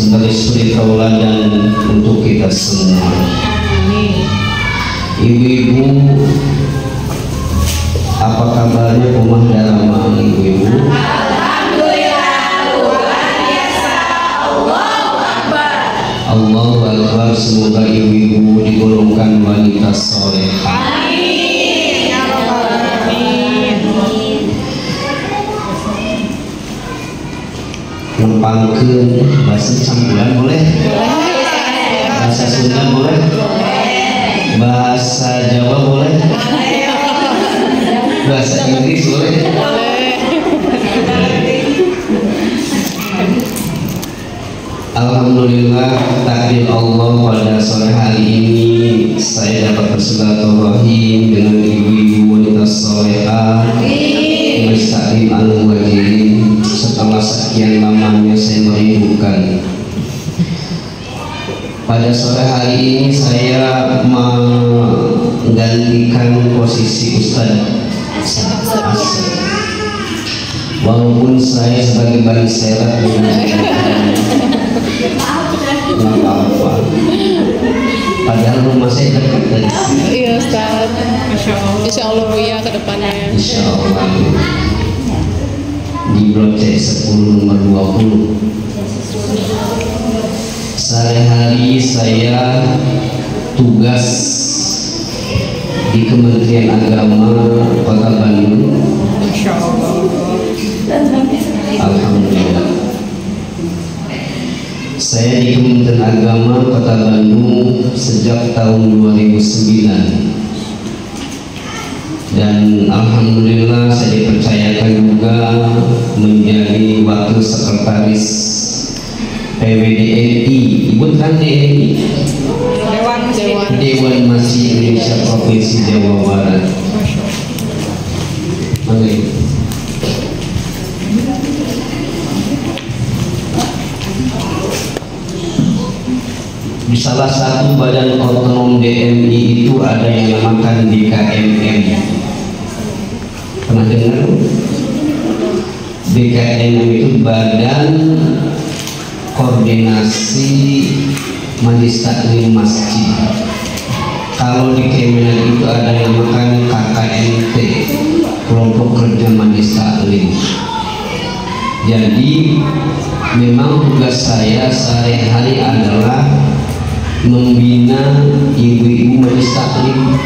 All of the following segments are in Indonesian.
sebagai suri tauladan untuk kita semua. Ibu-ibu, apa kabarnya rumah Dharma ibu-ibu? Alhamdulillah, luar biasa. Allahu Akbar. Allahu Akbar. Semoga ibu-ibu digolongkan wanita solehah. Amin ya rabbal alamin. Ngepangkeun bahasa campuran boleh? Bahasa Sunda boleh? Bahasa Jawa boleh? Bahasa Inggris boleh? Alhamdulillah, takdir Allah pada sore hari ini saya dapat bersilaturahim dengan ibu-ibu wanita solehah Mustaqim al-Muhajirin. Setelah sekian lamanya saya merindukan. Pada sore hari ini saya menggantikan posisi Ustadz Asep. Walaupun saya sebagai bani serat nggak apa-apa. Padahal rumah saya dekat dari sini. Iya Ustaz. Insya Allah ya ke depannya. Insya Allah di blok C10 nomor 20. Sehari-hari saya tugas di Kementerian Agama Kota Bandung. Insya Allah. Alhamdulillah. Saya di Kementerian Agama Kota Bandung sejak tahun 2009. Dan alhamdulillah saya dipercayakan juga menjadi wakil sekretaris PWDNI. Ibu kan DNI? Dewan Masjid Indonesia Provinsi Jawa Barat. Mana itu? Di salah satu badan otonom DMI itu ada yang namakan BKMM. Pernah dengar? BKMM itu Badan Koordinasi Majelis Taklim Masjid. Kalau di Kemenak itu ada yang namakan KKMT, Kelompok Kerja Majelis Taklim. Jadi memang tugas saya sehari-hari adalah membina ibu-ibu majelis taklim.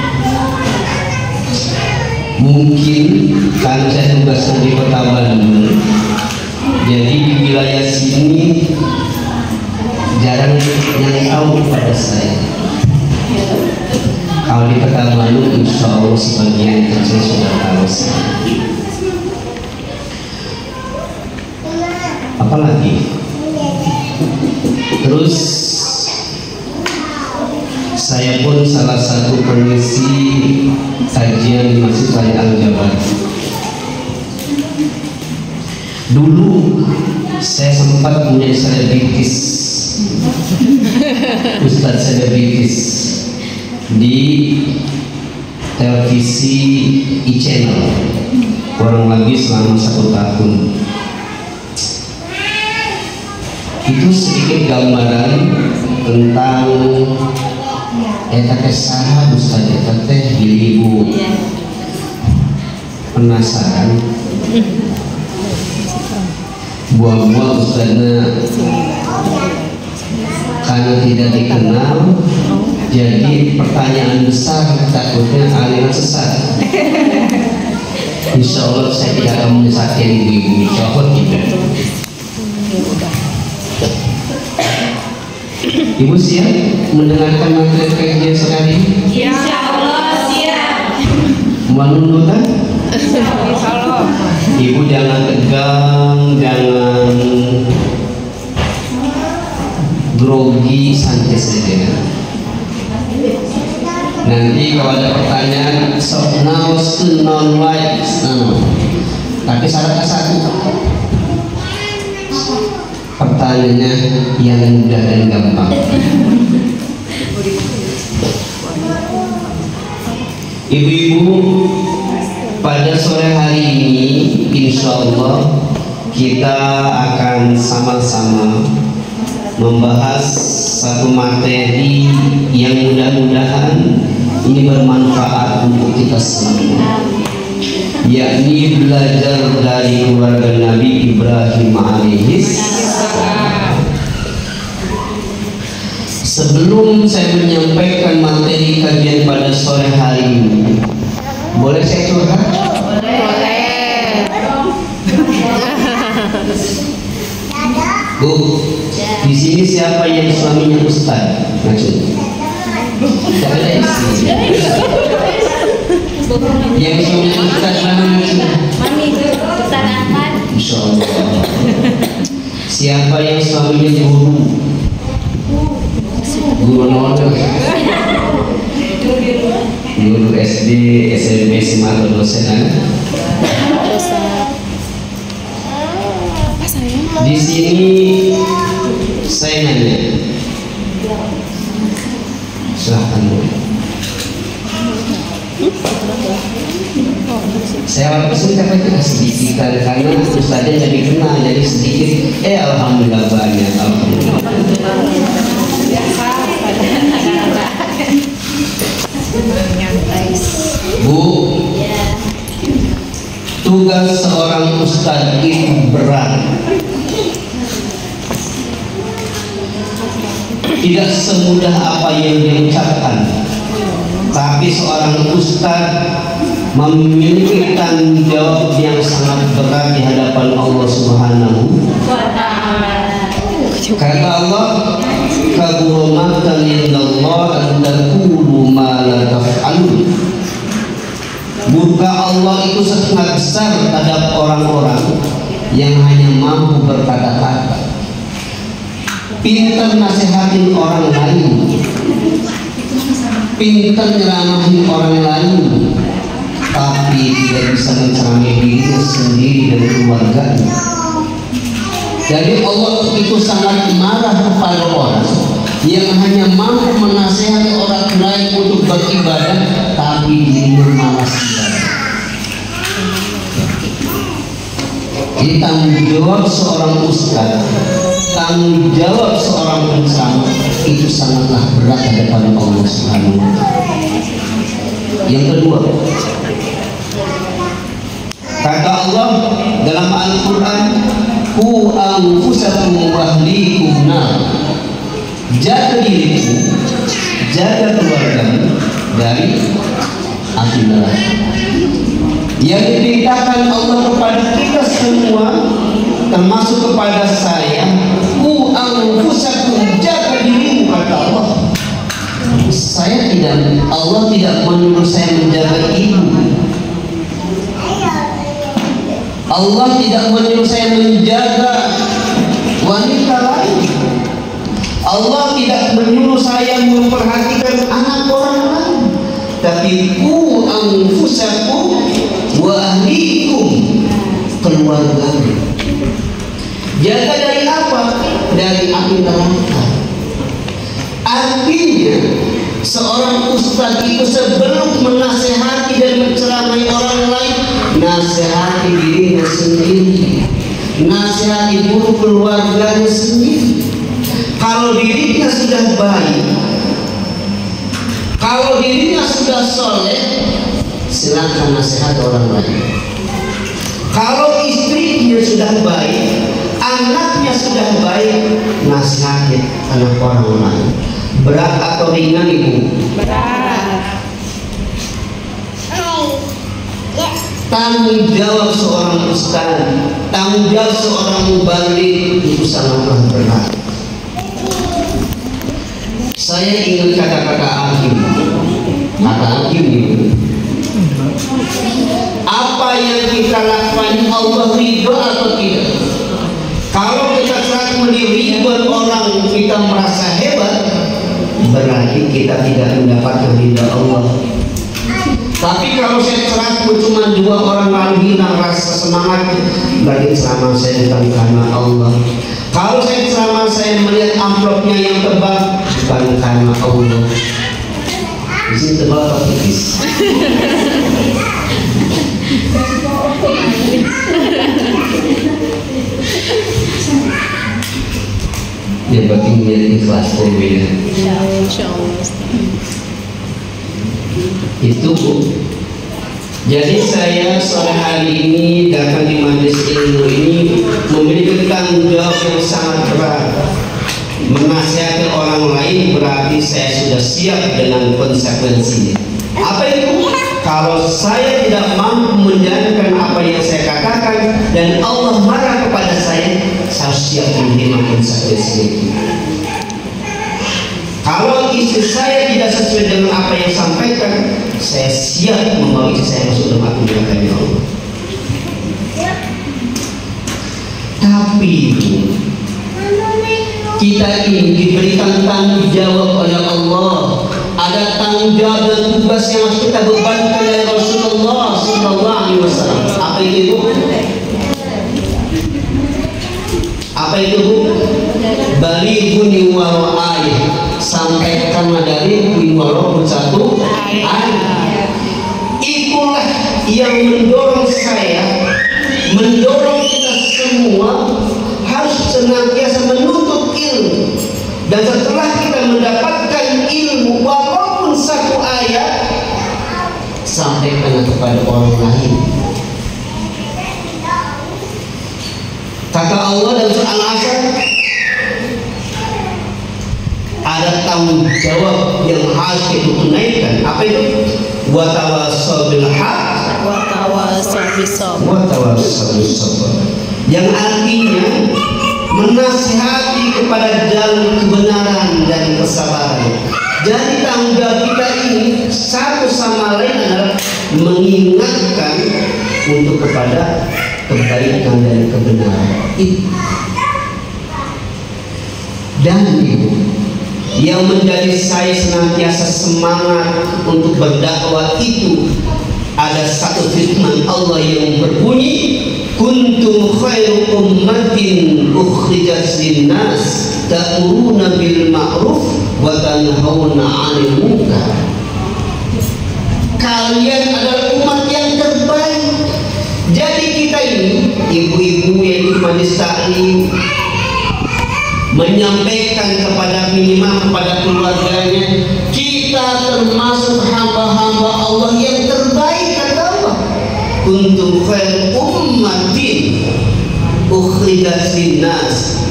Mungkin karena saya tugasnya di Kota Bandung, jadi di wilayah sini jarang yang tahu kepada saya. Kalau di Kota Bandung, insya Allah sebagian kecil sudah tahu saya. Apalagi terus saya pun salah satu pengisi kajian di Masjid Raya Al-Jabar. Dulu saya sempat punya selebritis, Ustadz selebritis di televisi e-channel, kurang lebih selama 1 tahun. Itu sedikit gambaran tentang eta teh saha Ustaz, eta teh ibu penasaran buah-buah Ustazna karena tidak dikenal, jadi pertanyaan besar takutnya aliran sesat. Insya Allah saya tidak akan menyesatkan ibu-ibu, insya Allah tidak. Ibu siap mendengarkan materi kajian sekali? Insya Allah siap. Menundukkan? Insya Allah. Ibu jangan tegang, jangan grogi, santai saja. Nanti kalau ada pertanyaan, sok naos non white, tapi syaratnya satu. Pertanyaannya yang mudah dan gampang. Ibu-ibu, pada sore hari ini insya Allah kita akan sama-sama membahas satu materi yang mudah-mudahan ini bermanfaat untuk kita semua, yakni belajar dari keluarga Nabi Ibrahim alaihissalam. Sebelum saya menyampaikan materi kajian pada sore hari ini, boleh saya curhat? Boleh. Bu, di sini siapa yang suaminya ustaz? Maksud? Tidak ada istri. Yang suaminya ustaz mana maksudnya? Mami Ustaz Ahmad. Insya Allah. Siapa yang suaminya guru? Guru nol. Guru SD, SMP, SMA atau dosen ada? Di sini saya nanya, silahkan Bu. Saya waktu itu dapat sedikit karena ustaznya jadi kenal jadi sedikit. Alhamdulillah banyak, alhamdulillah. Bu, tugas seorang ustaz itu berat. Tidak semudah apa yang diucapkan, tapi seorang ustaz memiliki tanggung jawab yang sangat berat di hadapan Allah Subhanahu wa Ta'ala. Kata Allah, kabura maqtan indallah an taqulu ma la taf'alun. Murka Allah itu sangat besar terhadap orang-orang yang hanya mampu berkata-kata, pintar nasihatin orang lain, pintar nyeramahin orang lain, tapi tidak bisa menceramahi dirinya sendiri dan keluarganya. Jadi Allah itu sangat marah kepada orang yang hanya mampu menasihati orang lain untuk beribadah, tapi dirinya malas ibadah. Jadi tanggung jawab seorang ustaz, tanggung jawab seorang penceramah itu sangatlah berat hadapan Allah Subhanahu wa Ta'ala. Yang kedua, kata Allah dalam Al-Quran, ku anfusakum wa ahlikum nar. Jaga dirimu, jaga keluargamu dari api neraka. Yang diperintahkan Allah kepada kita semua, termasuk kepada saya, ku anfusakum, jaga dirimu, kata Allah. Allah tidak menyuruh saya menjaga ibu. Allah tidak menyuruh saya menjaga wanita lain. Allah tidak menyuruh saya memperhatikan anak orang lain. Tapi ku anfusakum wa ahlikum, keluargamu. Jaga dari apa? Dari api neraka. Artinya seorang ustaz itu sebelum menasehati dan menceramai orang lain, nasihati dirinya sendiri, nasihati dulu keluarganya sendiri. Kalau dirinya sudah baik, kalau dirinya sudah soleh, silakan nasihat orang lain. Kalau istrinya sudah baik, anaknya sudah baik, nasihati anak orang lain. Berat atau ringan ibu? Berat. Tanggung jawab seorang ustaz, tanggung jawab seorang mubalik itu sangatlah berat. Saya ingat kata-kata Hakim. Kata Hakim itu, apa yang kita lakukan Allah ridho atau tidak? Kalau kita selalu meniribuan orang, kita merasa hebat, berarti kita tidak mendapatkan ridha Allah. Tapi kalau saya ceramah cuma dua orang lalu hilang rasa semangat, berarti ceramah saya bukan karena Allah. Kalau saya ceramah saya melihat amplopnya yang tebal, bukan karena Allah. Di sini tebal atau tipis? Ya, berarti menjadi ikhlas ya. Insya Allah. Itu Bu. Jadi saya sore hari ini datang di majelis ilmu ini memiliki tanggung jawab yang sangat berat. Menasihati orang lain berarti saya sudah siap dengan konsekuensinya. Apa itu? Kalau saya tidak mampu menjalankan apa yang saya katakan dan Allah marah kepada saya harus siap menerima konsekuensinya itu. Kalau istri saya tidak sesuai dengan apa yang sampaikan, saya siap membawa istri saya masuk dalam api neraka Allah. Tapi kita ini diberikan tanggung jawab oleh Allah. Ada tanggung jawab dan tugas yang harus kita bebankan dari Rasulullah SAW. Apa itu? Apa itu Bu? Balighuni walau ayat. Sampaikanlah dari walaupun satu ayat. Itulah yang mendorong saya, mendorong kita semua harus senantiasa menuntut ilmu. Dan setelah kita mendapatkan ilmu walaupun satu ayat, sampaikan kepada orang lain. Kata Allah dalam surah Al-Asr, ada tanggung jawab yang harus kita tunaikan. Apa itu? Wa tawassaw bil haqq Wa tawassaw bis sabr. wa tawassaw bis sabr. Yang artinya menasihati kepada jalan kebenaran dan kesabaran. Jadi tanggung jawab kita ini satu sama lain adalah mengingatkan untuk kepada kebaikan dan kebenaran. Dan Ibu, yang menjadi saya senantiasa semangat untuk berdakwah itu ada satu firman Allah yang berbunyi, kuntum khairu ummatin ukhrijat linnas ta'muruna bil ma'ruf wa tanhauna 'anil munkar. Kalian adalah umat yang terbaik. Jadi kita ini ibu-ibu yang ikut majelis taklim menyampaikan kepada minimal kepada keluarganya, kita termasuk hamba-hamba Allah yang terbaik. Kata Allah, kuntum khairu ummatin ukhrijat linnas.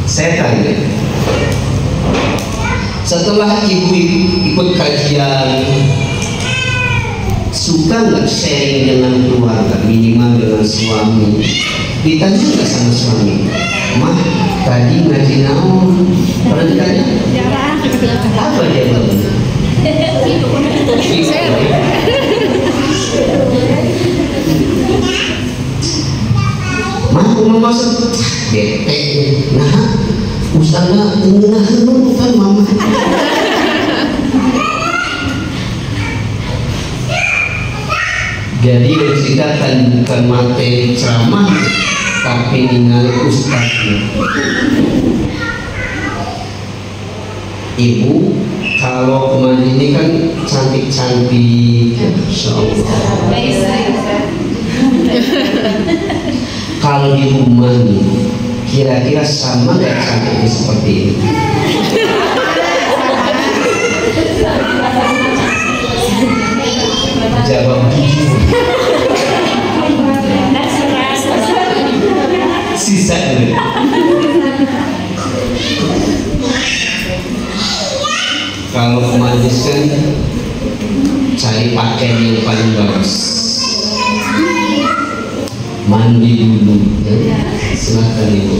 Saya tanya, setelah ibu-ibu ikut kajian, suka nggak sharing dengan keluarga, minimal dengan suami? Ditanya nggak sama suami, mah tadi ngaji naon? Pernah ditanya? Apa dia bilang? Mah mau masuk bete, nah usahanya ngenahin kan mama. Jadi kita kan bukan materi ceramah, tapi ningali ustaznya. Ibu, kalau kemarin ini kan cantik-cantik, Insya Allah. Kalau di rumah nih, kira-kira sama nggak cantiknya seperti ini? Jawab sisa dulu. Kalau kemarin kan cari pakaian yang paling bagus, mandi dulu ya. Silakan Ibu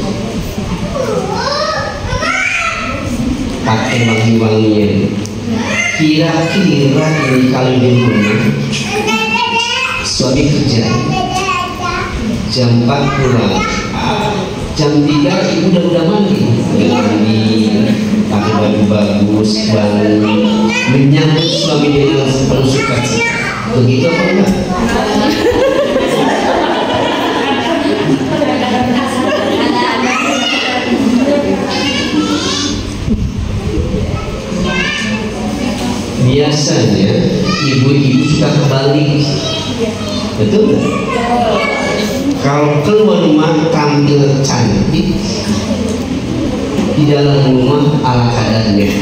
pakai wangi-wangian. Kira-kira ini kalau di rumah suami kerja jam 4 pulang, jam 3 ibu udah mandi, pakai baju bagus, bangun menyambut suami dengan penuh sukacita. Begitu apa enggak? Biasanya ibu-ibu suka kebalik, betul nggak? Kalau keluar rumah tampil cantik, di dalam rumah ala kadarnya.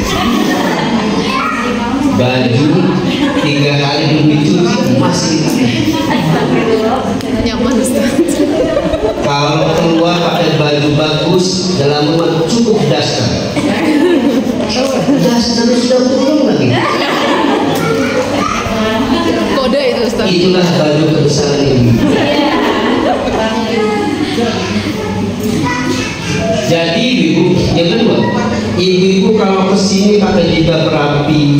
Baju 3 kali dicuci masih dipakai. Nyaman Ustaz. Kalau keluar pakai baju bagus, dalam rumah cukup daster. Daster sudah kurang lagi. Kode itu Ustaz. Itulah baju kebesaran ini. Jadi ibu, yang kedua, ibu-ibu kalau kesini pakai jilbab rapi,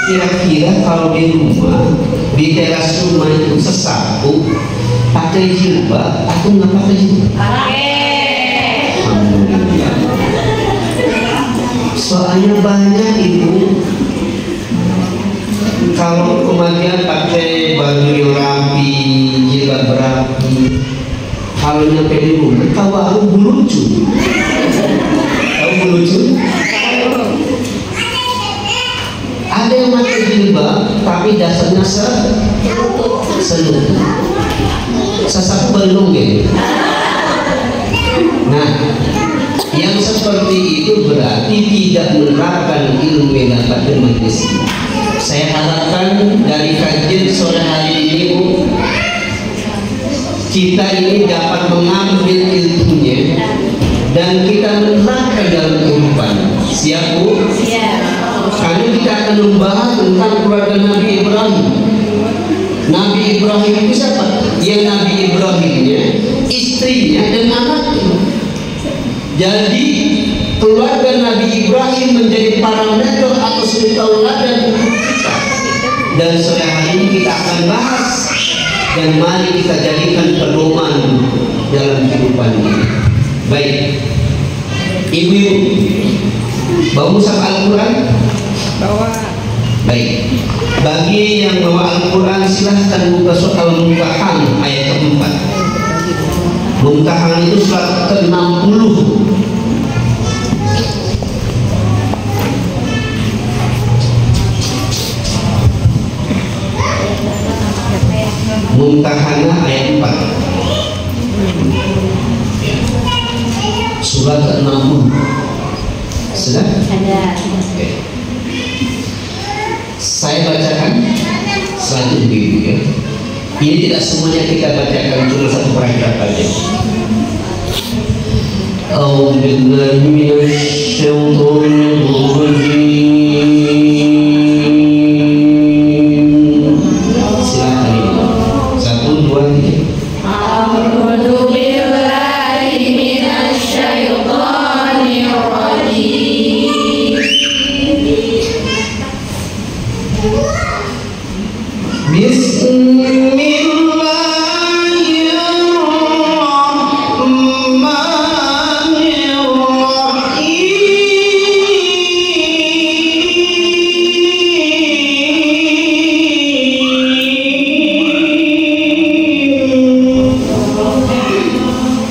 kira-kira kalau di rumah, di teras rumah itu sesapu, pakai jilbab atau nggak pakai jilbab? Alhamdulillah. Soalnya banyak ibu, kalau kemarin pakai baju yang rapi, jilbab rapi, kalau nyampe di rumah, tahu bulucu. Tahu bulucu? Ada yang pakai jilbab, tapi dasarnya selutut. Sesapu belum ya. Nah, yang seperti itu berarti tidak menerapkan ilmu yang dapat di majelis ini. Saya harapkan dari kajian sore hari ini, Bu, kita ini dapat mengambil ilmunya dan kita menerapkan dalam kehidupan. Siap, Bu? Siap. Karena kita akan membahas tentang keluarga Nabi Ibrahim. Nabi Ibrahim itu siapa? Yang Nabi Ibrahimnya, istrinya dan anaknya. Jadi keluarga Nabi Ibrahim menjadi parameter atau suri tauladan untuk kita. Dan sore hari ini kita akan bahas dan mari kita jadikan pedoman dalam kehidupan ini. Baik, ibu-ibu, bawa mushaf Al-Quran? Bawa. Baik, bagi yang bawa Al-Quran silahkan buka surat Al-Mumtahan ayat keempat. Mumtahan itu surat ke-60. Mumtahanah ayat 4. Surat ke-60. Sudah? Ada. Oke. Saya bacakan selanjutnya ibu ya. Ini tidak semuanya kita bacakan, cuma satu paragraf aja. A'udzu billahi minasy syaithanir rajim. Silakan ibu. 1, 2, 3. A'udzu billahi minasy syaithanir rajim.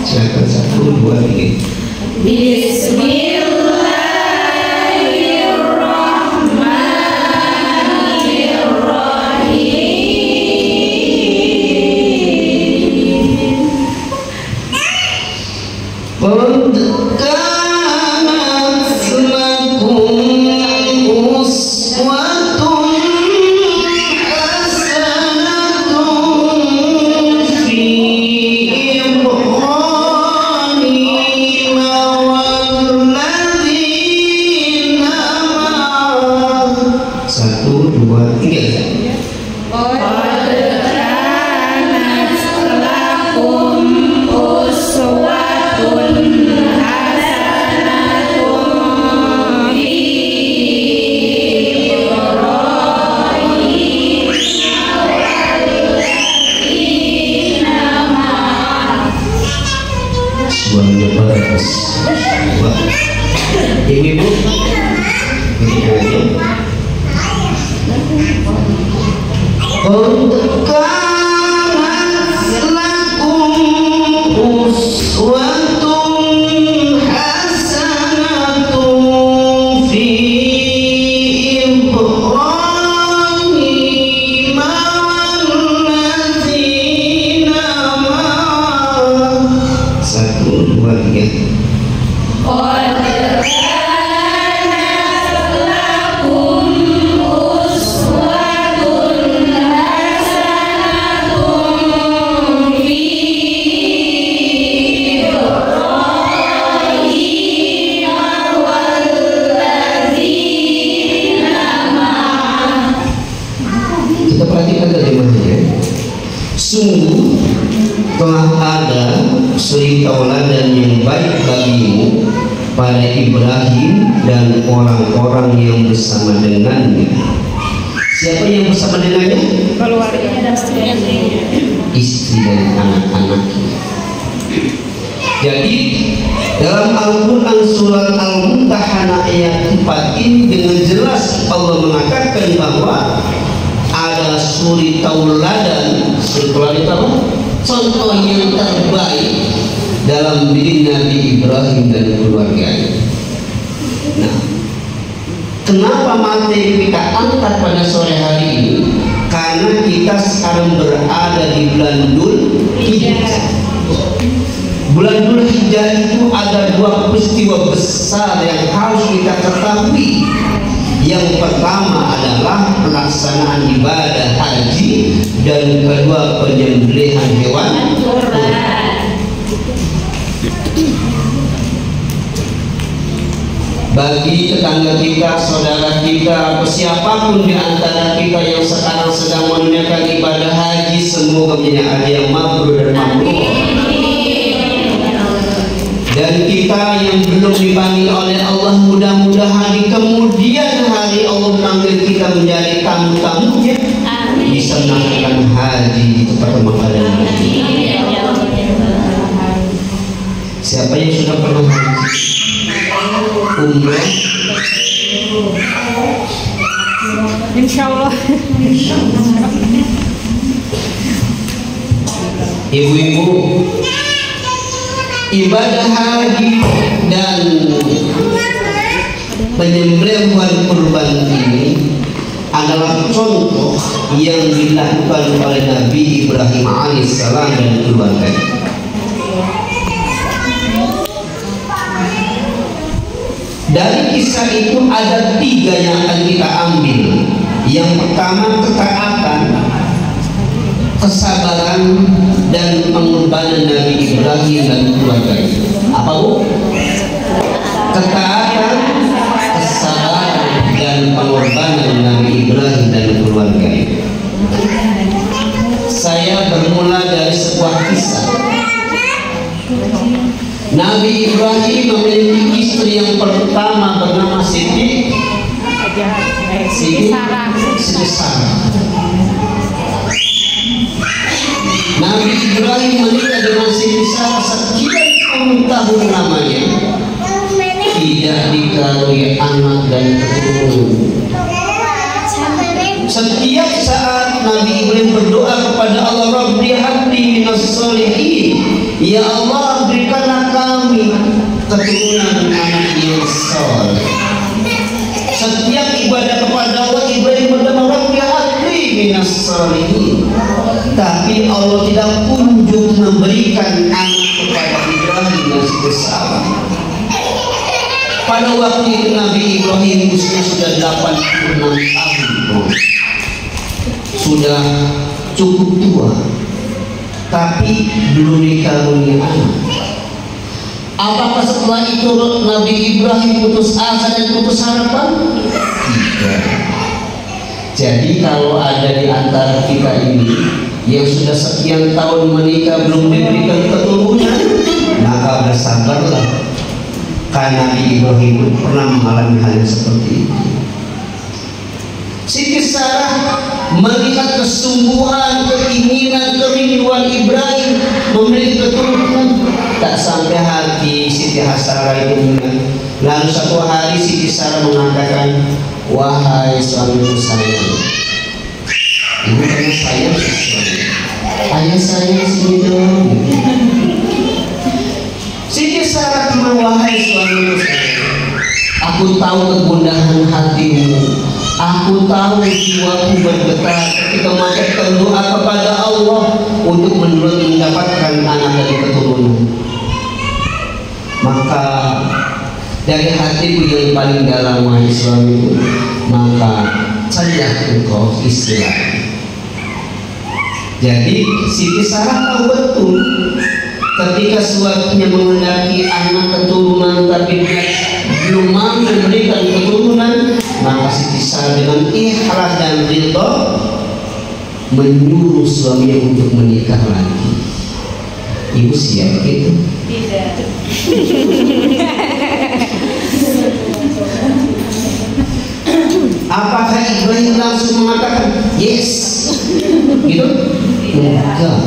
Silakan 1, 2, 3. Suaranya bagus. Wah. Ibu-ibu, ini aja. Qad kanat lakum uswatun hasanatun fi Ibrahim walladzina ma'ahu. 1, 2, 3. Sungguh telah ada suri tauladan yang baik bagimu pada Ibrahim dan orang-orang yang bersama dengannya. Siapa yang bersama dengannya? Keluarga dan Istri dan anak-anaknya. Jadi dalam Al-Quran surat Al-Mumtahanah ayat 4 ini dengan jelas Allah mengatakan bahwa ada suri tauladan. Suri tauladan apa? Contoh yang terbaik dalam diri Nabi Ibrahim dan keluarganya. Nah, kenapa materi kita angkat pada sore hari ini? Karena kita sekarang berada di bulan Dzulhijjah. Bulan Dzulhijjah itu ada dua peristiwa besar yang harus kita ketahui. Yang pertama adalah pelaksanaan ibadah haji, dan kedua penyembelihan hewan kurban. Bagi tetangga kita, saudara kita, siapapun di antara kita yang sekarang sedang menunaikan ibadah haji, semoga menjadi haji yang mabrur dan mabrur. Dan kita yang belum dipanggil oleh Allah, mudah-mudahan di kemudian hari Allah memanggil kita menjadi tamu-tamunya, bisa melakukan haji di tempat kemahalan. Siapa yang sudah pernah haji? Umrah? Insya Allah. Ibu-ibu, ibadah haji dan penyembelihan kurban ini adalah contoh yang dilakukan oleh Nabi Ibrahim alaihissalam dan keluarganya. Dari kisah itu ada tiga yang akan kita ambil. Yang pertama, ketaatan, kesabaran, dan pengorbanan Nabi Ibrahim dan keluarganya. Apa bu? Ketaatan, kesabaran, dan pengorbanan Nabi Ibrahim dan keluarganya. Saya bermula dari sebuah kisah. Nabi Ibrahim memiliki istri yang pertama bernama Siti Sarah. Nabi Ibrahim menikah dengan Siti Sarah sekian tahun lamanya, tidak dikaruniai anak dan keturunan. Setiap saat Nabi Ibrahim berdoa kepada Allah, Rabbi habli minas sholihin, ya Allah berikanlah kami keturunan anak yang saleh. Setiap ibadah kepada Allah, Ibrahim berdoa, Rabbi habli minas sholihin. Tapi Allah tidak kunjung memberikan anak kepada Ibrahim dan Siti Sarah. Pada waktu itu Nabi Ibrahim usia sudah 86 tahun, sudah cukup tua, tapi belum dikaruniai anak. Apakah setelah itu Nabi Ibrahim putus asa dan putus harapan? Tidak. Jadi kalau ada di antara kita ini yang sudah sekian tahun menikah belum diberikan keturunan, maka bersabarlah, karena Nabi Ibrahim pernah mengalami hal yang seperti itu. Siti Sarah melihat kesungguhan, keinginan, kerinduan Ibrahim memiliki keturunan, tak sampai hati Siti Sarah itu. Lalu satu hari Siti Sarah mengatakan, wahai suamiku sayang, ibu karena sayang suami, ayah sayang sini dong. Siti Sarah bilang, wahai suamiku sayang, aku tahu kegundahan hatimu, aku tahu jiwaku bergetar ketika mengajarkan doa kepada Allah untuk mendapatkan anak dari keturunan. Maka dari hatimu yang paling dalam wahai suamiku, maka carilah engkau istri lain. Jadi Siti Sarah tahu betul ketika suaminya menghendaki anak keturunan tapi dia belum mampu memberikan keturunan, maka Siti Sarah dengan ikhlas dan ridho menyuruh suaminya untuk menikah lagi. Ibu siap gitu? Tidak. Apakah Ibrahim langsung mengatakan yes? Gitu? Enggak.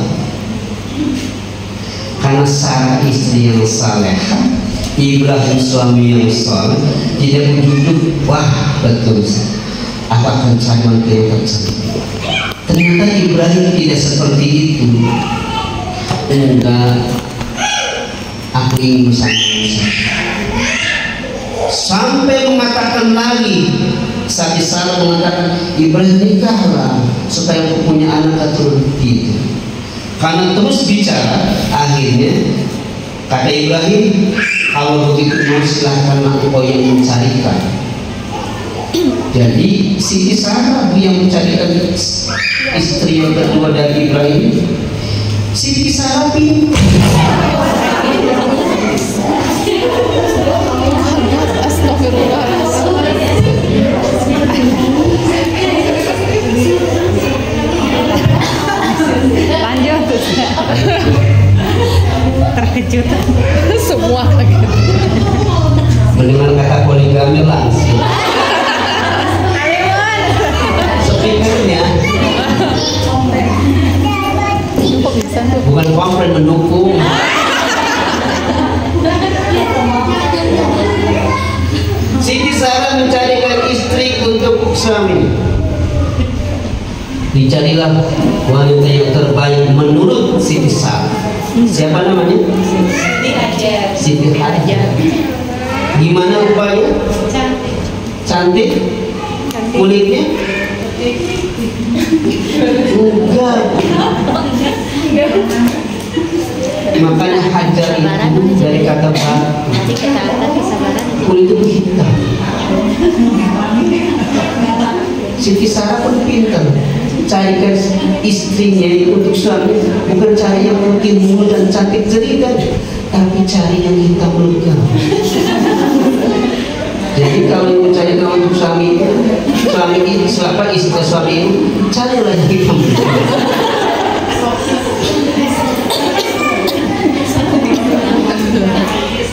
Karena Sarah istri yang salehah, Ibrahim suami yang saleh, tidak menunjuk wah betul apa akan cari wanita yang tercantik. Ternyata Ibrahim tidak seperti itu. Enggak, aku ingin bersama. Sampai mengatakan lagi, Siti Sarah mengatakan, Ibrahim nikahlah supaya aku punya anak keturunan itu. Karena terus bicara, akhirnya kata Ibrahim, kalau begitu silahkan engkau yang mencarikan. Jadi Siti Sarah yang mencarikan istri yang kedua dari Ibrahim. Siti Sarah pintar. Lanjut. Terkejut. Semua kaget. Mendengar kata poligami langsung. Speakernya Kok bisa tuh? bukan komplain, mendukung. Siti Sarah mencarikan istri untuk suami. Dicarilah wanita yang terbaik menurut Siti Sarah. Siapa namanya? Siti Hajar. Gimana rupanya? Cantik. Kulitnya? Enggak. Makanya Hajar itu dari kata batu. Kulit itu hitam. Siti Sarah pun pintar. Carikan istrinya itu untuk suami, bukan cari yang putih mulu dan cantik jelita, tapi cari yang hitam legam. Jadi kalau mau cari kawan untuk suami itu siapa istri suami itu, carilah yang hitam legam.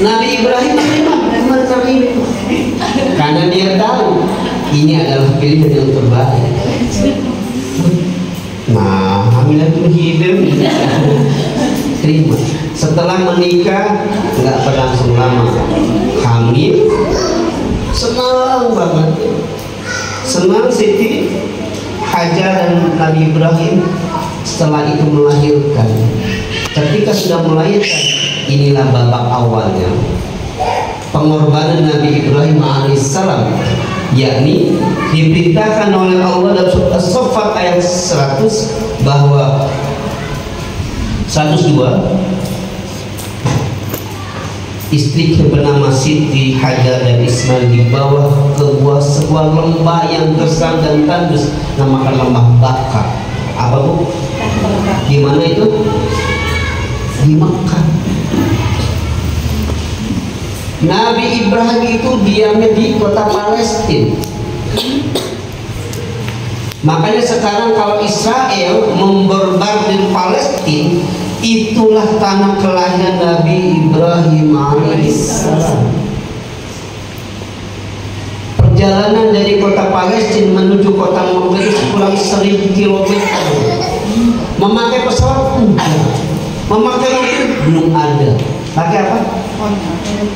Nabi Ibrahim karena dia tahu ini adalah pilihan yang terbaik. Nah, hamilan itu hidup terima. Setelah menikah nggak berlangsung lama, hamil, senang banget. Senang Siti Hajar dan Nabi Ibrahim setelah itu melahirkan. Ketika sudah melahirkan, inilah babak awalnya pengorbanan Nabi Ibrahim alaihissalam, yakni diperintahkan oleh Allah dalam surah As-Saffat ayat 100 bahwa 102 istri bernama Siti Hajar dan Ismail dibawa ke sebuah lembah yang gersang dan tandus, namakan lembah Baka. Apa bu? Di mana itu? Di Makkah. Nabi Ibrahim itu diamnya di kota Palestina. Makanya sekarang kalau Israel memborbardir Palestina, itulah tanah kelahiran Nabi Ibrahim alaihissalam. Perjalanan dari kota Palestina menuju kota Makkah kurang 1000 km. Memakai pesawat enggak, memakai mobil belum ada. Pakai apa?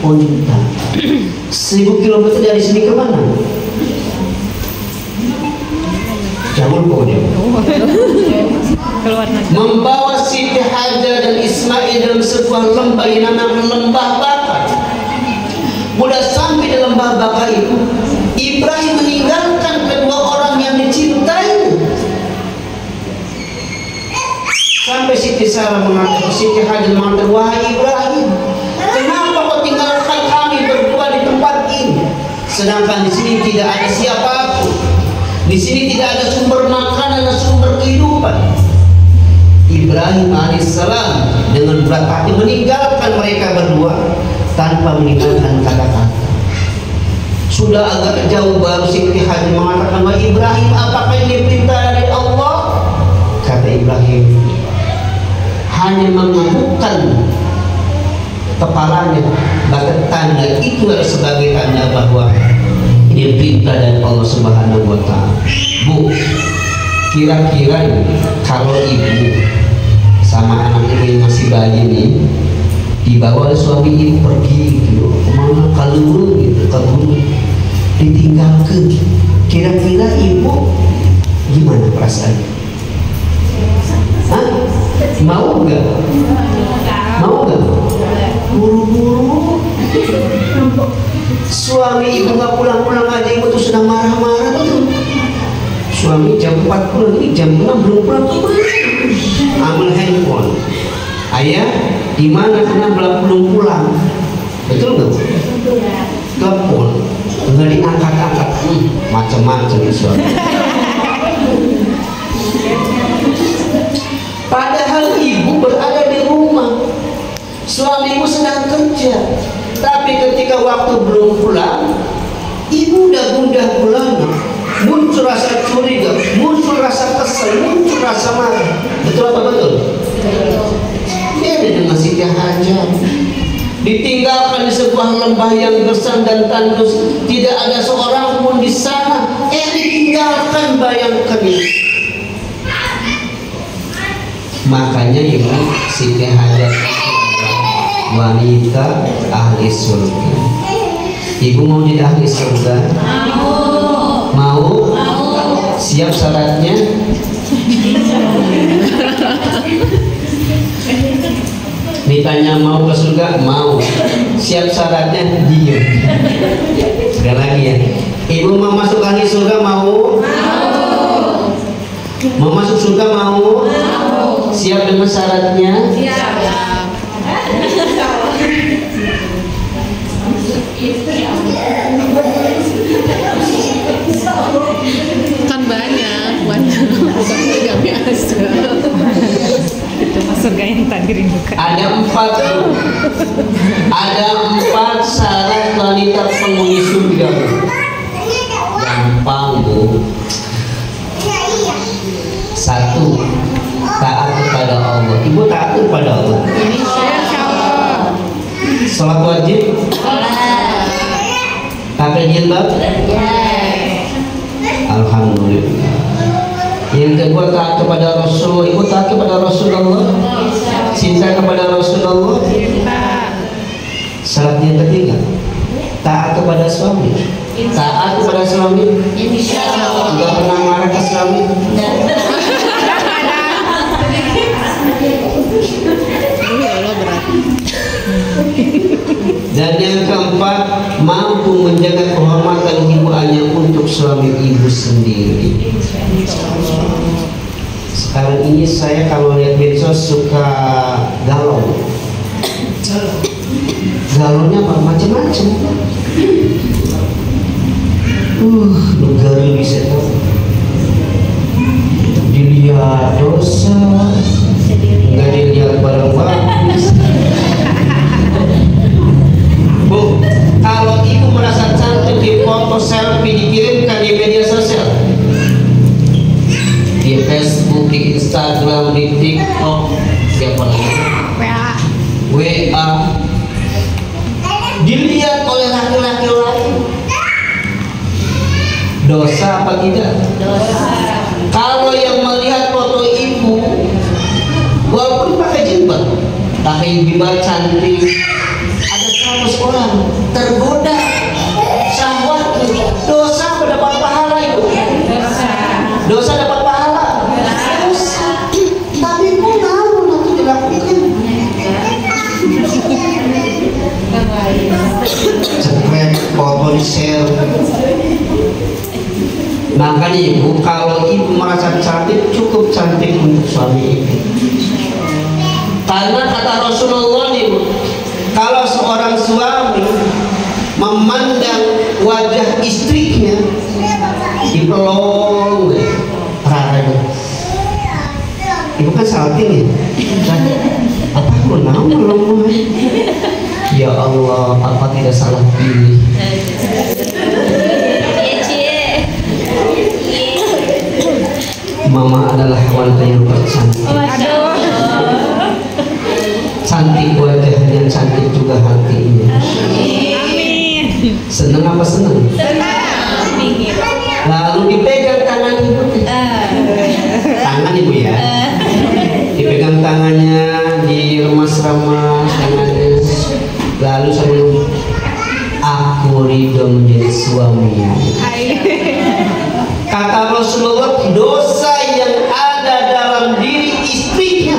Unta. 1000 km dari sini ke mana? Jangan pokoknya. Membawa Siti Hajar dan Ismail dalam sebuah lembah yang namanya lembah Baka. Sudah sampai di lembah Baka itu, Ibrahim meninggalkan kedua orang yang dicintai. Sampai Siti Sarah mengatakan, Siti Hajar mengatakan, wahai Ibrahim, kenapa kau tinggalkan kami berdua di tempat sedangkan di sini tidak ada siapapun. Di sini tidak ada sumber makanan dan sumber kehidupan. Ibrahim alaihissalam dengan berat hati meninggalkan mereka berdua tanpa meninggalkan kata-kata. Sudah agak jauh baru Siti Hajar mengatakan, "Wahai Ibrahim, apakah ini perintah dari Allah?" Kata Ibrahim, hanya menganggukkan kepalanya, bahkan tanda itu adalah sebagai tanda bahwa ini perintah dari Allah Subhanahu wa Ta'ala. Bu, kira-kira kalau ibu sama anak ibu yang masih bayi nih dibawa oleh suami ibu pergi gitu, kemana, kalau gitu, ke gunung, ditinggalkan, kira-kira ibu gimana perasaannya? Hah? Mau nggak? Mau nggak? Buru-buru. Suami ibu nggak pulang-pulang aja, ibu tuh sudah marah-marah tuh. Suami jam 4 pulang, ini jam 6 belum pulang, ambil handphone. Ayah, di mana? Karena belum pulang. Betul nggak? Telepon, nggak diangkat-angkat, macam-macam ya suami. Padahal ibu berada di rumah, suamimu sedang kerja, tapi ketika waktu belum pulang, ibu udah gundah gulana, muncul rasa curiga, muncul rasa kesel, muncul rasa marah. Betul apa betul? Beda dengan Siti Hajar, ditinggalkan di sebuah lembah yang gersang dan tandus, tidak ada seorang pun di sana. Ditinggalkan, bayangkan ini. Makanya ibu Siti Hajar wanita ahli surga. Ibu mau jadi ahli surga? Mau? Siap syaratnya? Ditanya mau ke surga? Mau. Siap syaratnya? Iya. Sekali lagi ya. Ibu mau masuk ahli surga? Mau? Mau masuk surga? Mau? Siap dengan syaratnya? Siap. Kan banyak, bukan surga biasa. Itu surga yang tadi rindukan. Ada empat syarat wanita penghuni surga. Gampang bu. 1. Taat kepada Allah. Ibu taat kepada Allah. Salat wajib. Pakai jilbab. Alhamdulillah. Yang kedua taat kepada Rasul. Ibu taat kepada Rasulullah. Cinta kepada Rasulullah. Syarat yang ketiga taat kepada suami. Taat kepada suami. Tidak pernah marah ke suami. Dan yang keempat, mampu menjaga kehormatan ibu hanya untuk suami ibu sendiri. Sekarang ini saya kalau lihat medsos suka galau. Galaunya macam-macam. Negara bisa dilihat dosa, nggak dilihat barang bagus. Bu, kalau ibu merasa cantik di foto selfie dikirimkan di media sosial, di Facebook, di Instagram, di TikTok, siapa lagi? WA, dilihat oleh laki-laki lain, dosa apa tidak? Dosa. Kalau yang melihat foto ibu, walaupun pakai jilbab, pakai jilbab cantik, ada 100 orang tergoda syahwat, dosa mendapat pahala itu. Dosa dapat pahala. Dosa. Tapi kok tahu nanti dilakukan? Cepet foto di share. Makanya ibu, kalau ibu merasa cantik, cukup cantik untuk suami ibu. Karena kata Rasulullah ibu, kalau seorang suami memandang wajah istrinya dipelong raranya. Ibu kan salting ya. Apa aku melong? Ya Allah, apa tidak salah pilih? Mama adalah wanita yang tercantik. Cantik wajahnya, cantik juga hatinya. Senang apa senang? Lalu dipegang tangan ibu. Tangan ibu ya. Dipegang tangannya, diremas-remas tangannya. Lalu sambil aku ridho menjadi suaminya. Kata Rasulullah, dosa yang ada dalam diri istrinya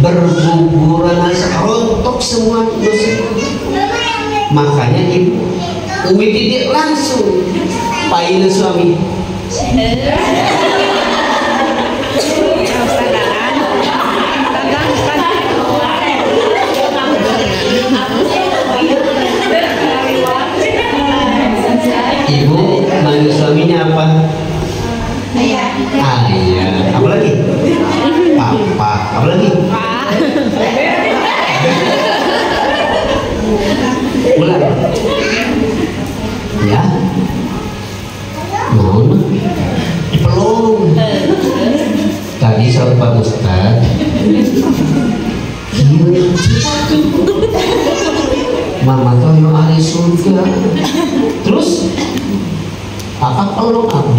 berguguran, rontok semua dosa. Makanya ibu Umi Didik langsung pailin suami. Ibu manggil suaminya apa? Ayah. Apa lagi? Papa. Apa lagi? Ulang. Ya. Mau dipelong. Tadi sama Pak Ustad. Mama tuh yang ahli surga. Terus apa peluk aku?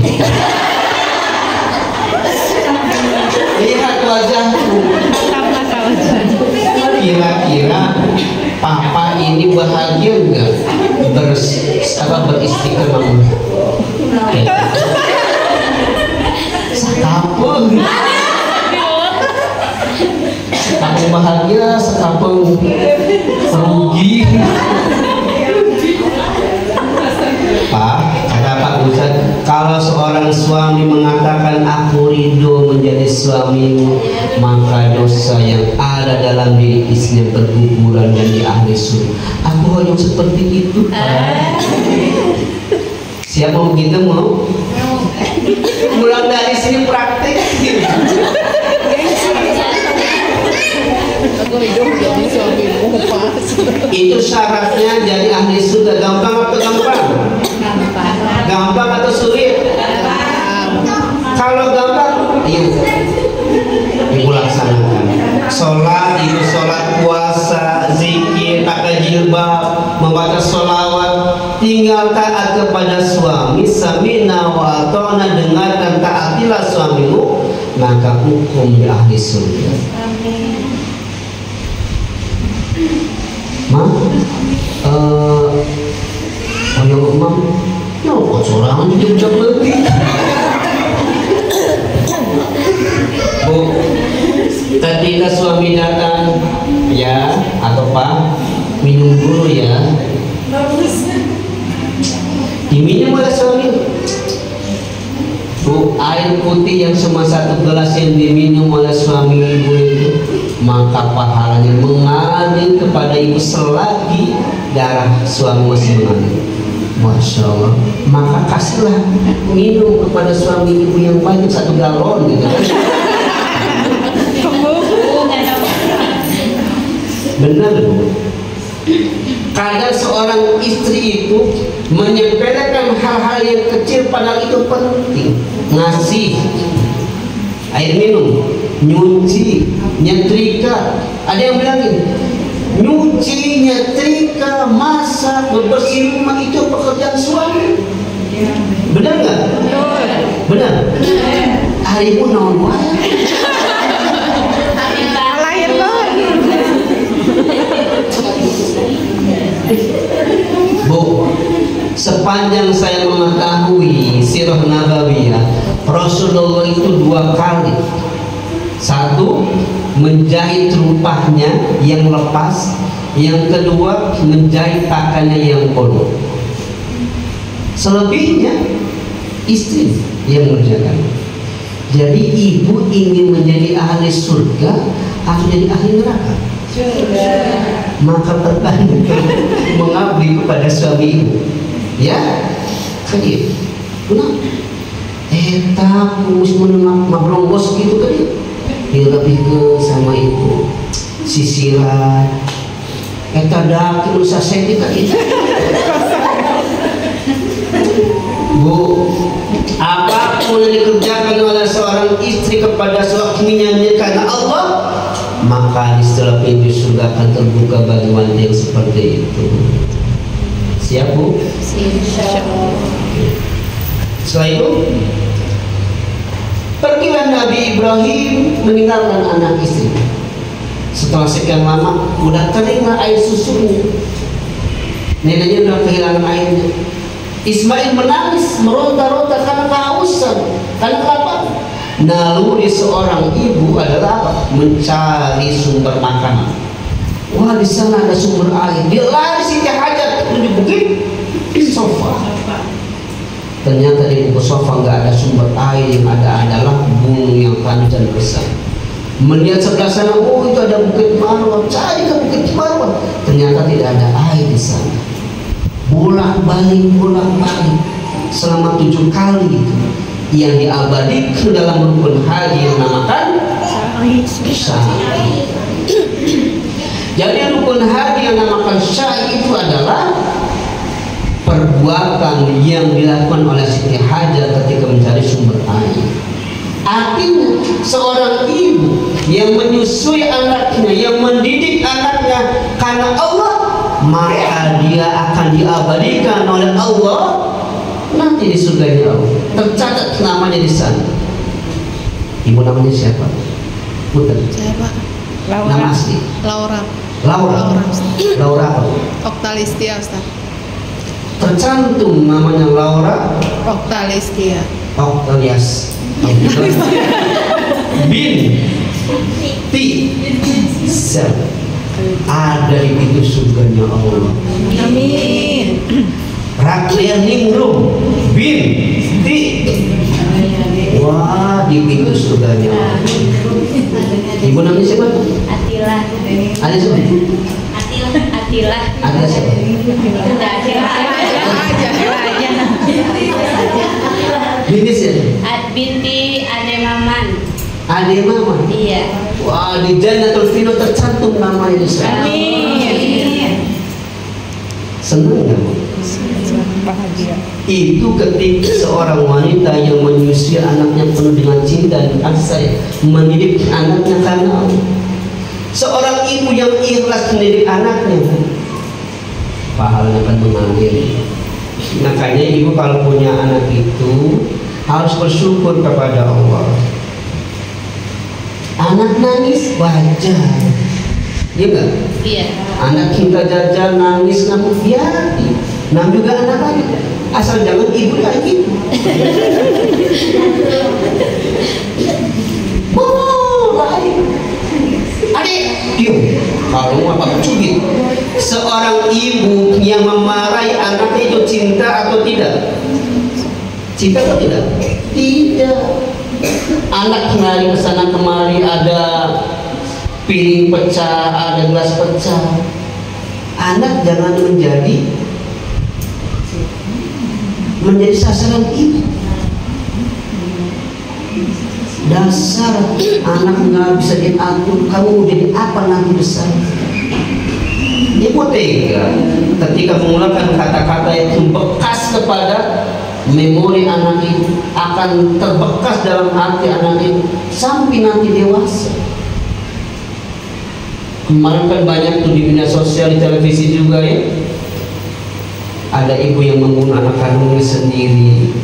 Lihat wajahku. Kira-kira papa ini bahagia enggak beristri ke mama? Sekapung. Sekapung bahagia, sekapung rugi. Pak, kata Pak Ustadz, kalau seorang suami mengatakan aku ridho menjadi suamimu, maka dosa yang ada dalam diri istrinya berguguran dan di ahli surga. Aku hanya seperti itu. Siapa begitu mau? Mulai dari sini praktek. Itu syaratnya jadi ahli surga. Gampang atau gampang? Gampang atau sulit? Kalau gampang, yuk ibu laksanakan. Sholat, ibu sholat, puasa, zikir, pakai jilbab, membaca sholawat. Tinggal taat kepada suami. Sami'na wa ata'na, dengar dan taatilah suamimu, maka hukum di ahli surga. Ma, ayo mam, no sorangan juga ucap lebih. Bu, ketika suami datang, ya, atau Pak, minum dulu ya. Diminum oleh suami. Bu, air putih yang cuma satu gelas yang diminum oleh suami ibu itu, maka pahalanya mengalir kepada ibu selagi darah suami masih mengalir. Masya Allah. Maka kasihlah minum kepada suami ibu yang banyak, 1 galon gitu. Benar Bu. Kadang seorang istri itu menyepelekan hal-hal yang kecil padahal itu penting. Ngasih air minum, nyuci, nyetrika. Ada yang bilang gini, nyuci, nyetrika, masak, membersih rumah itu pekerjaan suami. Benar nggak? Benar. Hari pun naon wae. Lahir banget. Bu, sepanjang saya mengetahui sirah nabawiyah, Rasulullah itu 2 kali. 1, menjahit rupahnya yang lepas. Yang kedua, menjahit pakaiannya yang kotor. Selebihnya istri yang mengerjakan. Jadi ibu ingin menjadi ahli surga atau jadi ahli neraka? Surga. maka terbantu mengabdi kepada suami ibu. Ya, kali. Kenapa? Eta kumus menengah mabrongos gitu kali. Dia lebih ke sama ibu sisiran. Eta dak usah senti kali. Bu, apapun yang dikerjakan oleh seorang istri kepada suaminya karena Allah, maka di setelah pintu surga akan terbuka bagi wanita yang seperti itu. Siap Bu? Siap. Setelah itu pergilah Nabi Ibrahim meninggalkan anak istri. Setelah sekian lama udah terima air susunya, neneknya udah kehilangan airnya. Ismail menangis meronta-ronta karena kehausan, karena kelaparan. Naluri seorang ibu adalah apa? Mencari sumber makanan. Wah, di sana ada sumber air. Dia lari Siti Hajar di bukit sofa. Ternyata di buku sofa nggak ada sumber air, yang ada adalah gunung yang panas dan besar. Melihat sebelah sana, oh itu ada bukit Marwah. Cari ke bukit Marwah. Ternyata tidak ada air di sana. Bolak-balik selama 7 kali itu yang diabadikan dalam rukun haji yang dinamakan syai. Jadi rukun haji yang dinamakan syai itu adalah perbuatan yang dilakukan oleh Siti Hajar ketika mencari sumber air. Artinya seorang ibu yang menyusui anaknya, yang mendidik anaknya karena Allah, maka dia akan diabadikan oleh Allah nanti di surganya Allah. Tercatat namanya di sana. Ibu namanya siapa? Putri. Siapa? Nama asli? Laura. Laura apa? Oktalistia, Ustaz. Tercantum namanya Laura Oktalistia. Oktalias binti Sel. Ada di pintu surganya Allah. Amin. Rakyat Ningrum binti. Wah, di pintu surganya Allah. Ibu namanya siapa? Atila. Ada siapa? Atila. Ada siapa? Binti siapa? Binti Ade Maman. Ade Mama. Iya. Wah, di Jannatul Firdaus tercantum namanya di sana. Amin. Senang nggak? Bahagia. Itu ketika seorang wanita yang menyusui anaknya penuh dengan cinta dan kasih sayang, mendidik anaknya karena Allah. Seorang ibu yang ikhlas mendidik anaknya, pahalanya akan mengalir. Makanya ibu kalau punya anak itu harus bersyukur kepada Allah. Anak nangis wajar, iya nggak? Iya. Anak kita jajan nangis namun biarkan. Nam juga anak asal jangan ibu kayak gitu. Adik, diam. Kalau apa cubit. Seorang ibu yang memarahi anaknya itu cinta atau tidak? Cinta atau tidak? Tidak. Anak kemari kesana kemari, ada piring pecah, ada gelas pecah. Anak jangan menjadi sasaran ibu. Dasar anak nggak bisa diatur, kamu jadi apa nanti besar? Ibu tega ketika menggunakan kata-kata yang bekas kepada memori anak itu, akan terbekas dalam hati anak itu sampai nanti dewasa. Kemarin kan banyak tuh di media sosial, di televisi juga ya, ada ibu yang membunuh anak kandungnya sendiri.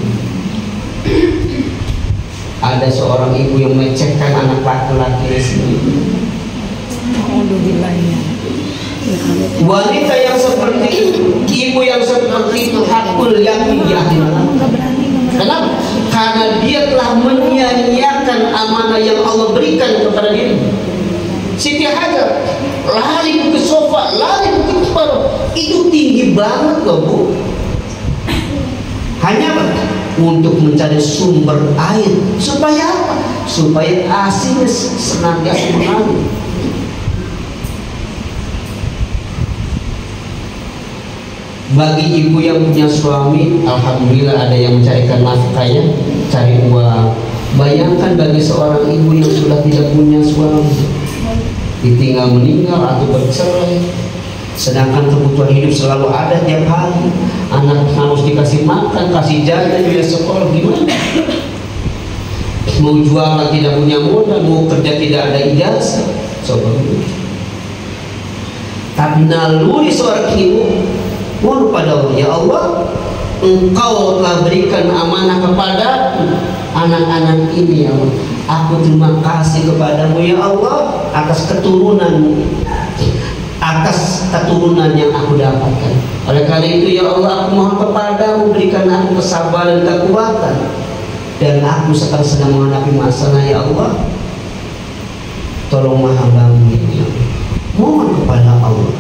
Ada seorang ibu yang melecehkan anak laki-laki sendiri. Wanita yang seperti itu, ibu yang seperti itu, hakul yakin di akhirat. Kenapa? Karena dia telah menyia-nyiakan amanah yang Allah berikan kepada diri. Siti Hajar lari ke sofa, lari ke kepala, itu tinggi banget loh Bu. Hanya apa? Untuk mencari sumber air. Supaya apa? Supaya asinnya senantiasa mengalir. Bagi ibu yang punya suami, alhamdulillah ada yang mencarikan nafkahnya, cari uang. Bayangkan bagi seorang ibu yang sudah tidak punya suami, ditinggal meninggal atau bercerai, sedangkan kebutuhan hidup selalu ada tiap hari. Anak harus dikasih makan, kasih jajan, biaya sekolah, gimana? Mau jualan tidak punya modal, mau kerja tidak ada ijazah. Coba dulu. Tapi naluri seorang ibu, mohon pada Allah, ya Allah, Engkau telah berikan amanah kepada anak-anak ini, ya Allah. Aku terima kasih kepadamu, ya Allah, atas keturunan yang aku dapatkan. Oleh karena itu, ya Allah, aku mohon kepadamu, berikan aku kesabaran dan kekuatan. Dan aku sekarang sedang menghadapi masalah, ya Allah, tolonglah hambamu ini, ya Allah. Mohon kepada Allah,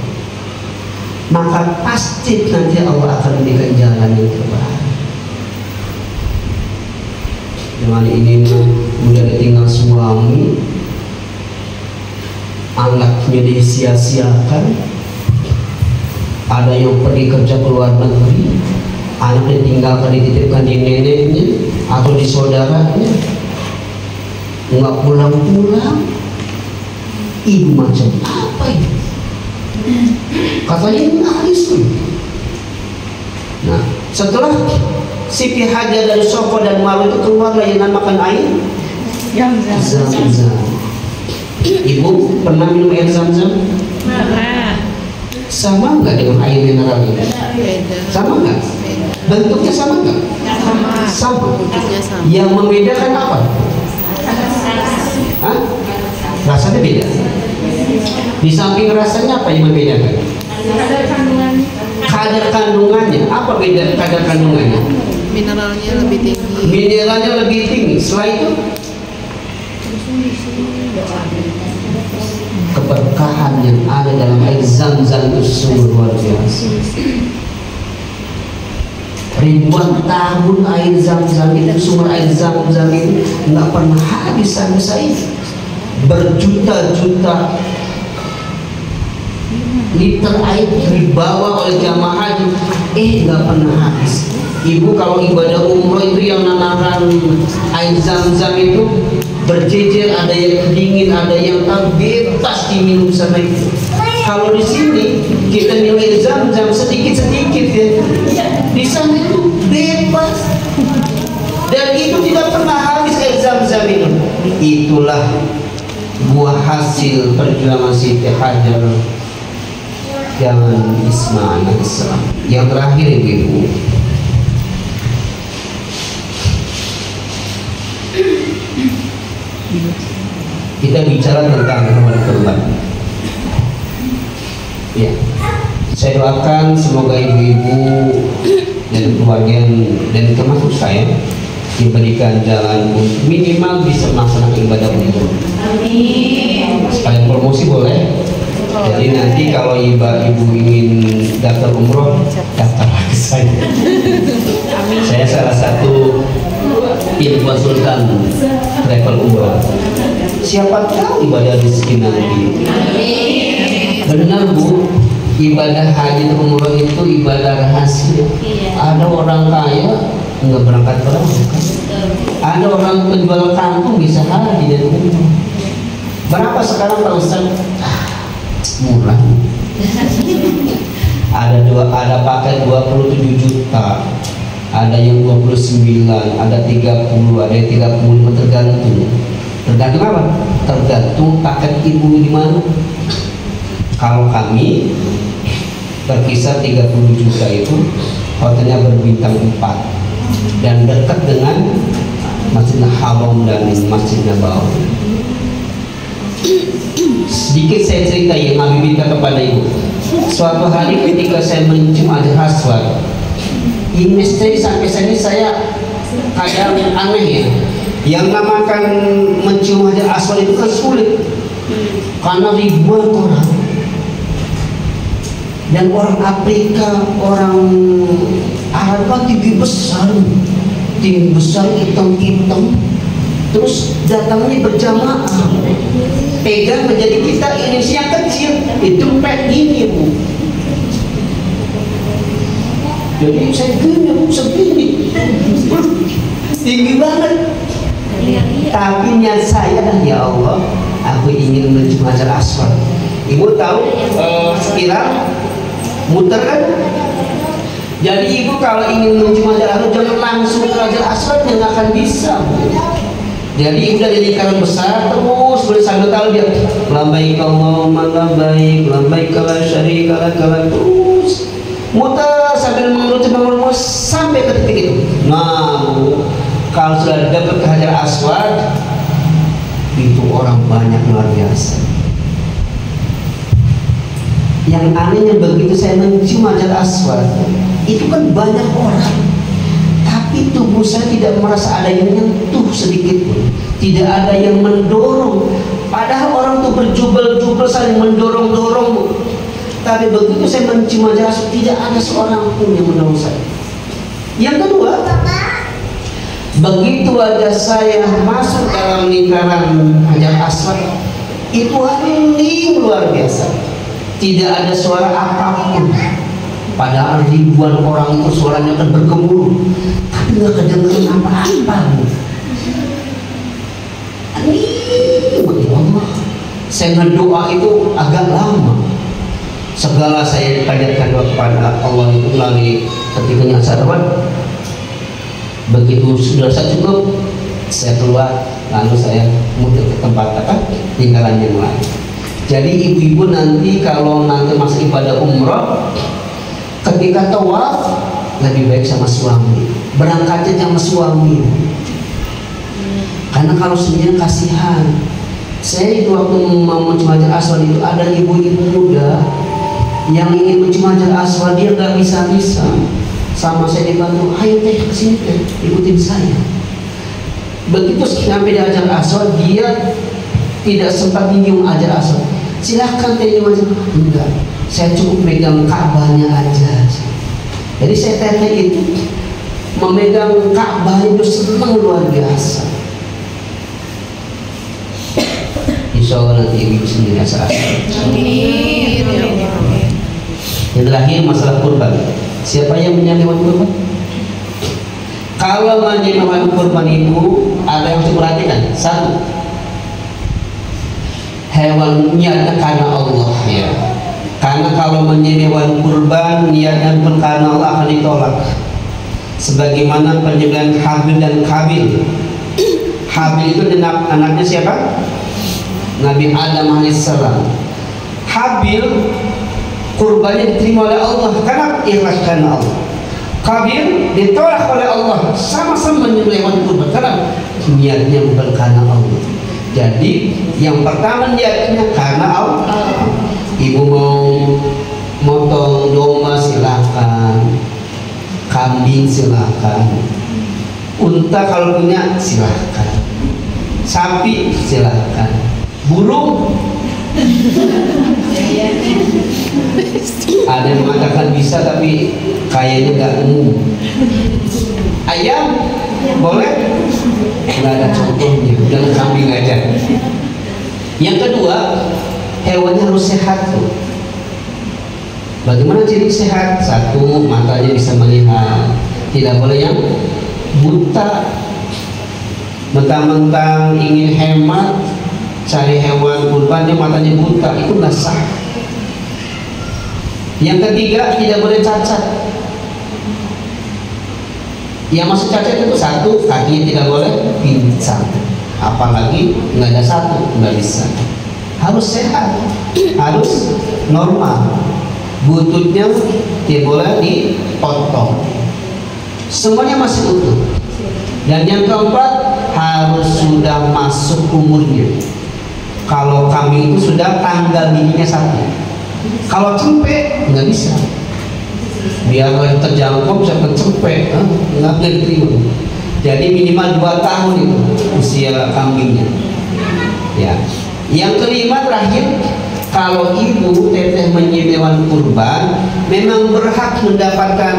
maka pasti nanti Allah akan memberikan jalan yang terbaik. Dengan ini udah ditinggal suami, anaknya disia-siakan, ada yang pergi kerja ke luar negeri, anak ditinggalkan, dititipkan di neneknya atau di saudaranya, nggak pulang-pulang. Ibu macam apa ini? Katanya nangis tuh. Nah, setelah Siti Hajar dari sofa dan malu itu keluarlah yang namakan air Zam-Zam. Ibu pernah minum air Zam-Zam? Pernah. Sama nggak dengan air mineral ini? Beda. Sama nggak? Bentuknya sama nggak? Sama. Bentuknya sama. Yang membedakan apa? Hah? Rasanya beda. Di samping rasanya apa yang membedakan? Kadar kandungannya. Apa beda kadar kandungannya? Mineralnya lebih tinggi. Mineralnya lebih tinggi. Setelah itu keberkahan yang ada dalam air Zam-Zam itu sungguh luar biasa. Ribuan tahun air Zam-Zam itu, sumber air Zam-Zam itu nggak pernah habis sampai saya. Berjuta-juta liter air dibawa oleh jamaah haji, nggak pernah habis. Ibu kalau ibadah umroh itu yang namakan air Zam-Zam itu berjejer, ada yang dingin, ada yang bebas diminum sama itu. Kalau di sini kita minum air Zam-Zam sedikit-sedikit ya, di sana itu bebas dan itu tidak pernah habis air Zam-Zam itu. Itulah buah hasil perjuangan Siti Hajar dan Ismail alaihissalam. Yang terakhir, ibu, kita bicara tentang hewan kurban. Ya, saya doakan semoga ibu-ibu dan keluarga dan termasuk saya diberikan jalan untuk minimal bisa melaksanakan ibadah umroh. Amin. Sekalian promosi boleh. Jadi nanti kalau ibu ingin daftar umroh, daftarlah ke saya. Saya salah satu tim konsultan travel umroh. Siapa tahu ibadah rezeki nanti. Benar Bu, ibadah haji dan umroh itu ibadah rahasia. Ada orang kaya nggak berangkat ada orang penjual kampung bisa haji dan umroh. Berapa sekarang Pak Ustaz? Murah. Ada paket 27 juta, ada yang 29, ada 30, ada yang 35, tergantung apa? Tergantung paket ibu di mana. Kalau kami berkisar 30 juta itu hotelnya berbintang 4 dan dekat dengan Masjidil Haram dan Masjid Nabawi. Sedikit saya cerita yang Habib minta kepada ibu. Suatu hari ketika saya mencium Hajar Aswad, ini sampai sini saya kadang aneh ya. Yang namakan mencium Hajar Aswad itu kan sulit karena ribuan orang. Dan orang Afrika, orang Arab kan tinggi besar, hitam-hitam, terus datangnya berjamaah, pegang menjadi kita Indonesia yang kecil, itu pet gini Bu. Jadi saya gini, segini, tinggi banget. Tapi niat saya adalah, ya Allah, aku ingin menuju Hajar Aswad. Ibu tahu sekitar muter kan? Jadi ibu kalau ingin menuju Hajar Aswad jangan langsung ke Hajar Aswad, yang akan bisa. Jadi udah di lingkaran besar terus sambil tahu dia labbaik Allahumma labbaik la syarika lak terus muter sambil mengerucut sampai ke titik itu. Nah, kalau sudah dapat ke Hajar Aswad itu orang banyak luar biasa. Yang anehnya begitu saya mencium Hajar Aswad itu kan banyak orang, tapi tubuh saya tidak merasa ada yang menyentuh sedikit pun, tidak ada yang mendorong. Padahal orang tuh berjubel-jubel saling mendorong-dorong. Tapi begitu saya mencium Hajar Aswad tidak ada seorang pun yang mendorong saya. Yang kedua, begitu wajah saya masuk dalam lingkaran Hajar Aswad itu hening luar biasa, tidak ada suara apapun. Padahal ribuan orang itu suaranya kan bergemuruh, tapi nggak kedengeran apa-apa. Ya Allah, saya ngedoa itu agak lama. Segala saya panjatkan kepada Allah itu melalui ketikanya sahabat. Begitu sudah saya cukup, saya keluar, lalu saya muter ke tempat tinggalan yang lain. Jadi ibu-ibu nanti kalau nanti masuk ibadah umroh, ketika tawaf lebih baik sama suami, berangkatnya sama suami. Karena kalau sendirian kasihan. Saya itu waktu mau mencium Hajar Aswad itu ada ibu-ibu muda yang ingin mencium Hajar Aswad, dia nggak bisa-bisa. Sama saya dibantu, ayo teh kesini teh, ikutin saya. Begitu sampai di Hajar Aswad, dia tidak sempat minum Hajar Aswad. Silahkan teh macam enggak, saya cukup megang Ka'bahnya aja. Jadi saya teteh itu memegang Ka'bahnya itu senang luar biasa. Insya Allah nanti ibu sendiri asal. Amin. Yang terakhir masalah kurban. Siapa yang punya hewan kurban? Kalau menjadi hewan kurban ibu, ada yang harus diperhatikan. Satu, hewan niatnya karena Allah ya. Karena kalau menjadi hewan kurban niatnya pun karena Allah akan ditolak. Sebagaimana penyembelihan Habil dan Qabil. Habil itu anaknya siapa? Nabi Adam alaihissalam. Habil kurbannya diterima oleh Allah karena ikhlas karena Allah. Qabil ditolak oleh Allah, sama-sama menyembelih hewan kurban karena niatnya bukan karena Allah. Jadi yang pertama niatnya karena Allah. Ibu mau motong domba silakan, kambing silakan, unta kalau punya silakan, sapi silakan, burung ada yang mengatakan bisa tapi kayaknya nggak umum. Ayam boleh, nggak ada contohnya, udah kambing aja. Yang kedua, hewannya harus sehat tuh. Bagaimana ciri sehat? Satu, matanya bisa melihat, tidak boleh yang buta. Mentang-mentang ingin hemat, cari hewan kurbannya matanya buta, itu nggak sah. Yang ketiga, tidak boleh cacat. Yang masuk cacat itu satu, kakinya tidak boleh pincang, apalagi nggak ada satu, nggak bisa. Harus sehat, harus normal. Bututnya tidak boleh dipotong, semuanya masih utuh. Dan yang keempat, harus sudah masuk umurnya. Kalau kambing itu sudah tanggal giginya 1. Kalau cempe nggak bisa. Biar terjangkau bisa cempe, nggak diterima. Jadi minimal 2 tahun itu usia kambingnya. Ya. Yang kelima terakhir, kalau ibu teteh menyembelih hewan kurban memang berhak mendapatkan